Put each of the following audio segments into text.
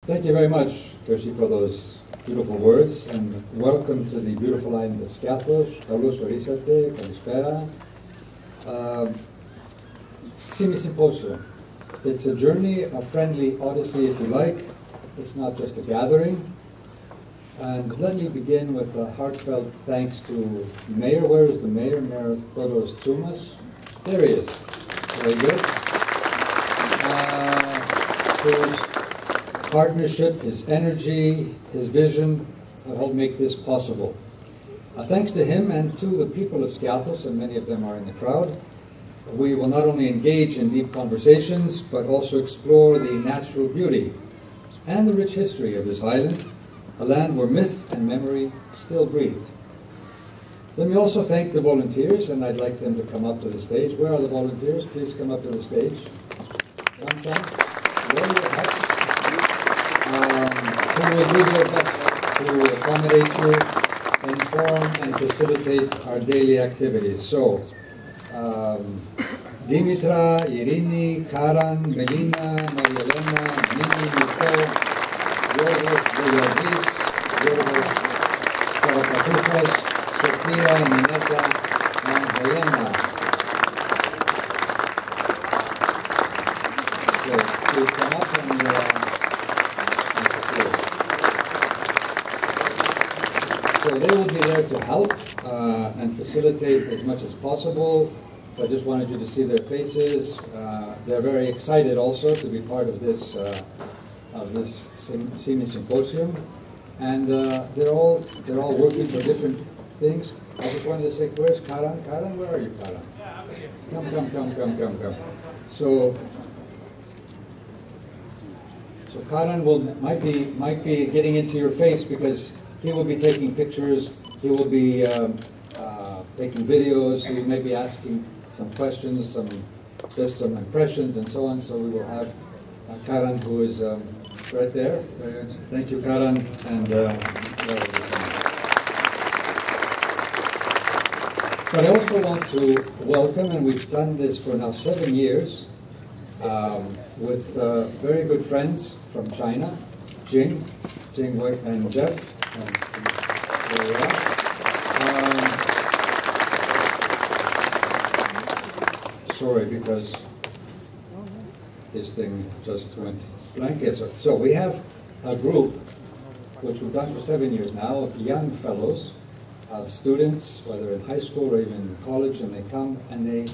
Thank you very much, Kirsi, for those beautiful words, and welcome to the beautiful island of Skyathos. Kalos orisate, kalispera. Símis Symphosion. It's a journey, a friendly odyssey, if you like. It's not just a gathering. And let me begin with a heartfelt thanks to Mayor. Where is the Mayor? Mayor Thodos Tumas. There he is. Very good. Whose partnership, his energy, his vision have helped make this possible. Thanks to him and to the people of Skyathos, and many of them are in the crowd, we will not only engage in deep conversations, but also explore the natural beauty and the rich history of this island, a land where myth and memory still breathe. Let me also thank the volunteers, and I'd like them to come up to the stage. Where are the volunteers? Please come up to the stage. One time. Wear your hats. Who will do their best to accommodate you, inform and facilitate our daily activities. So, Dimitra, Irini, Karan, Melina, Marielena, Mimi, Nico, Yorgos, Deliazis, Yorgos, Karakatufas, Sofia, Nineta, and Helena. So, please come up and so they will be there to help and facilitate as much as possible. So I just wanted you to see their faces. They're very excited also to be part of this Símis Symposium, and they're all working for different things. I just wanted to say, where's Karan? Karan, where are you, Karan? Come. So Karan might be getting into your face because he will be taking pictures. He will be taking videos. He may be asking some questions, some impressions, and so on. So we will have Karan, who is right there. Thank you, Karan. And but I also want to welcome, and we've done this for now 7 years, with very good friends from China, Jing and Jeff. And there we are. Sorry, because this thing just went blank. So we have a group, which we've done for 7 years now, of young fellows, of students, whether in high school or even in college, and they come and they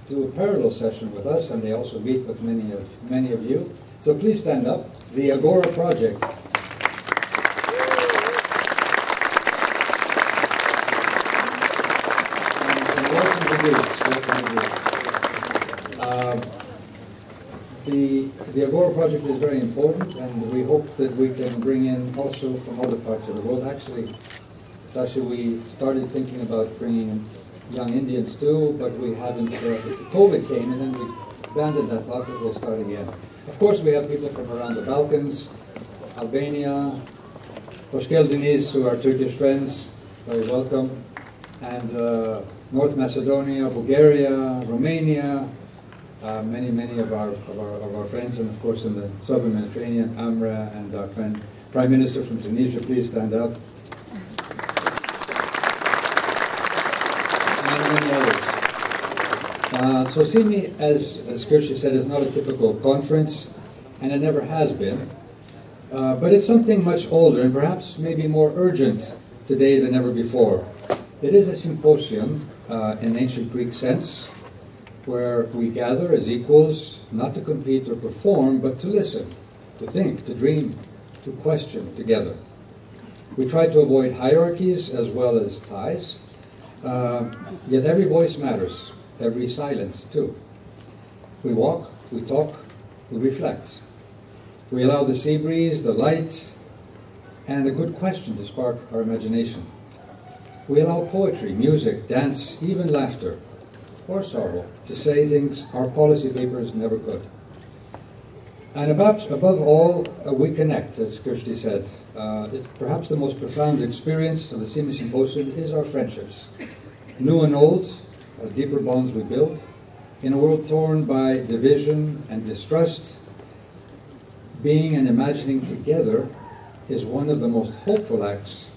do a parallel session with us, and they also meet with many of you. So please stand up. The Agora Project. And welcome to this. The Agora Project is very important, and we hope that we can bring in also from other parts of the world. Actually, Tasha, we started thinking about bringing in young Indians too, but we haven't. COVID came, and then we abandoned that thought, but we'll start again. Of course, we have people from around the Balkans, Albania, Hoşgel Deniz to our Turkish friends, very welcome, and North Macedonia, Bulgaria, Romania. Many of our friends, and of course in the southern Mediterranean, Amra and our friend Prime Minister from Tunisia, please stand up. And many others. So Sími, as Kirsi said, is not a typical conference, and it never has been. But it's something much older and perhaps maybe more urgent today than ever before. It is a symposium in ancient Greek sense, where we gather as equals, not to compete or perform, but to listen, to think, to dream, to question together. We try to avoid hierarchies as well as ties, yet every voice matters, every silence too. We walk, we talk, we reflect. We allow the sea breeze, the light, and a good question to spark our imagination. We allow poetry, music, dance, even laughter, or sorrow, to say things our policy papers never could. And above all, we connect, as Kirsti said. Perhaps the most profound experience of the Símis Symposium is our friendships. New and old, deeper bonds we build. In a world torn by division and distrust, being and imagining together is one of the most hopeful acts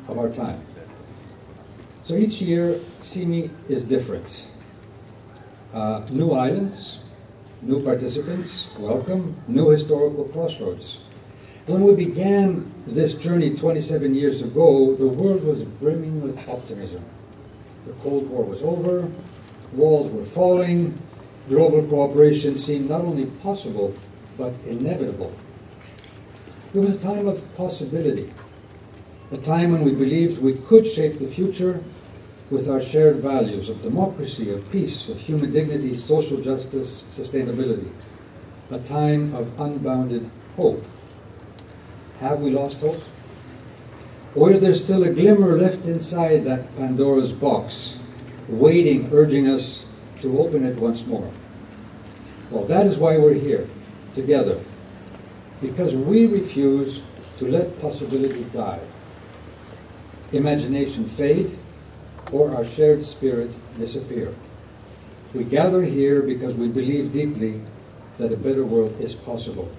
of our time. So each year, Simi is different. New islands, new participants, welcome, new historical crossroads. When we began this journey 27 years ago, the world was brimming with optimism. The Cold War was over, walls were falling, global cooperation seemed not only possible, but inevitable. There was a time of possibility, a time when we believed we could shape the future with our shared values of democracy, of peace, of human dignity, social justice, sustainability. A time of unbounded hope. Have we lost hope? Or is there still a glimmer left inside that Pandora's box, waiting, urging us to open it once more? Well, that is why we're here, together. Because we refuse to let possibility die, imagination fade, or our shared spirit disappear. We gather here because we believe deeply that a better world is possible.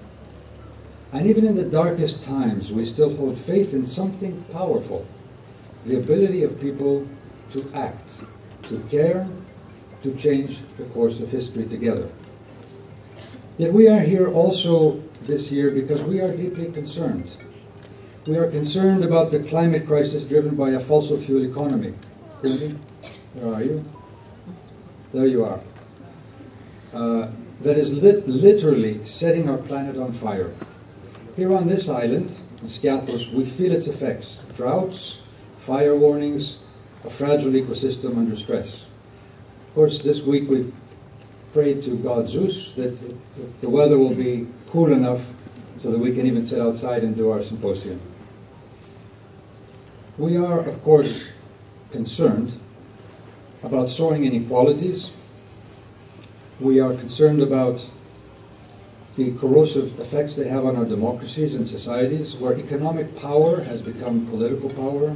And even in the darkest times, we still hold faith in something powerful, the ability of people to act, to care, to change the course of history together. Yet we are here also this year because we are deeply concerned. We are concerned about the climate crisis driven by a fossil fuel economy. Kundi, where are you? There you are. That is literally setting our planet on fire. Here on this island, in Skyathus, we feel its effects. Droughts, fire warnings, a fragile ecosystem under stress. Of course, this week we've prayed to God Zeus that the weather will be cool enough so that we can even sit outside and do our symposium. We are, of course, concerned about soaring inequalities. We are concerned about the corrosive effects they have on our democracies and societies, where economic power has become political power,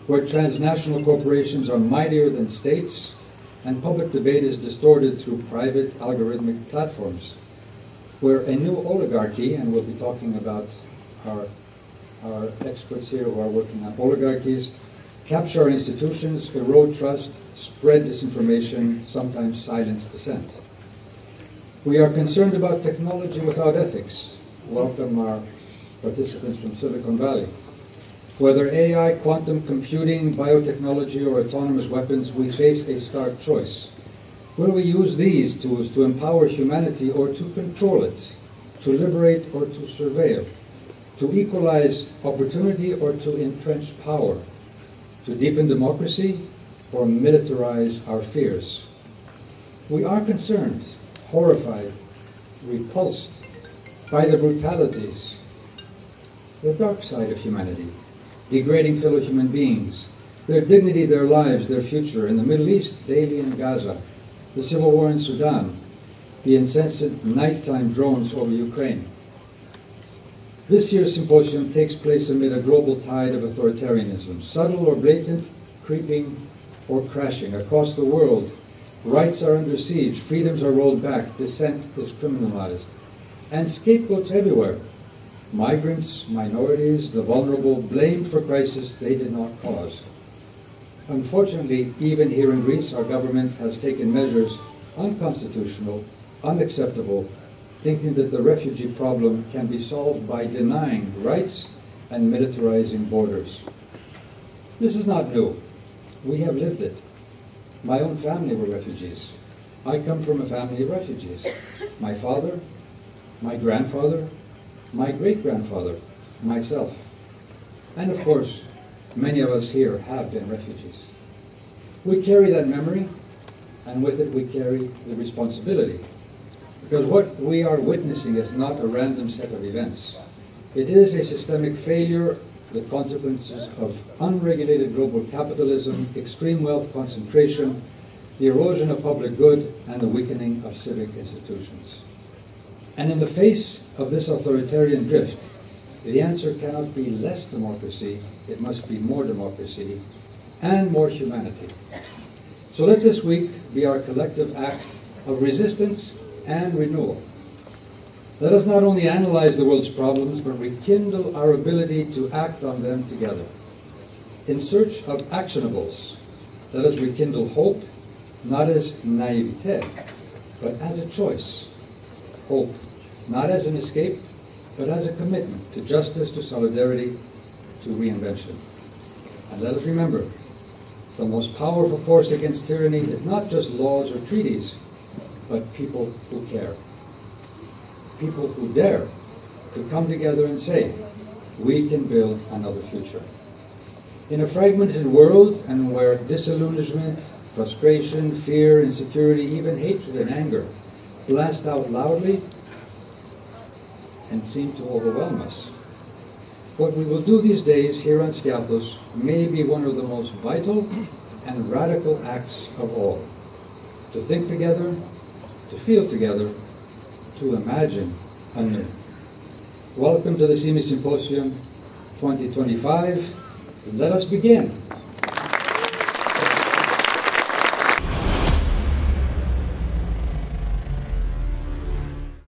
where transnational corporations are mightier than states, and public debate is distorted through private algorithmic platforms, where a new oligarchy, and we'll be talking about our experts here who are working on oligarchies, capture our institutions, erode trust, spread disinformation, sometimes silence dissent. We are concerned about technology without ethics. Welcome our participants from Silicon Valley. Whether AI, quantum computing, biotechnology, or autonomous weapons, we face a stark choice. Will we use these tools to empower humanity or to control it, to liberate or to surveil, to equalize opportunity or to entrench power, to deepen democracy or militarize our fears? We are concerned, horrified, repulsed by the brutalities, the dark side of humanity, degrading fellow human beings, their dignity, their lives, their future in the Middle East, daily in Gaza, the civil war in Sudan, the incessant nighttime drones over Ukraine. This year's symposium takes place amid a global tide of authoritarianism, subtle or blatant, creeping or crashing across the world. Rights are under siege, freedoms are rolled back, dissent is criminalized, and scapegoats everywhere. Migrants, minorities, the vulnerable, blamed for crisis they did not cause. Unfortunately, even here in Greece, our government has taken measures unconstitutional, unacceptable, thinking that the refugee problem can be solved by denying rights and militarizing borders. This is not new. We have lived it. My own family were refugees. I come from a family of refugees. My father, my grandfather, my great-grandfather, myself. And of course, many of us here have been refugees. We carry that memory, and with it we carry the responsibility. Because what we are witnessing is not a random set of events. It is a systemic failure, the consequences of unregulated global capitalism, extreme wealth concentration, the erosion of public good, and the weakening of civic institutions. And in the face of this authoritarian drift, the answer cannot be less democracy, it must be more democracy and more humanity. So let this week be our collective act of resistance and renewal. Let us not only analyze the world's problems, but rekindle our ability to act on them together. In search of actionables, let us rekindle hope, not as naivete, but as a choice. Hope, not as an escape, but as a commitment to justice, to solidarity, to reinvention. And let us remember, the most powerful force against tyranny is not just laws or treaties, but people who care. People who dare to come together and say, we can build another future. In a fragmented world, and where disillusionment, frustration, fear, insecurity, even hatred and anger blast out loudly and seem to overwhelm us, what we will do these days here on Skjiáthu may be one of the most vital and radical acts of all. To think together, to feel together, to imagine anew. Welcome to the Símis Symposium 2025. Let us begin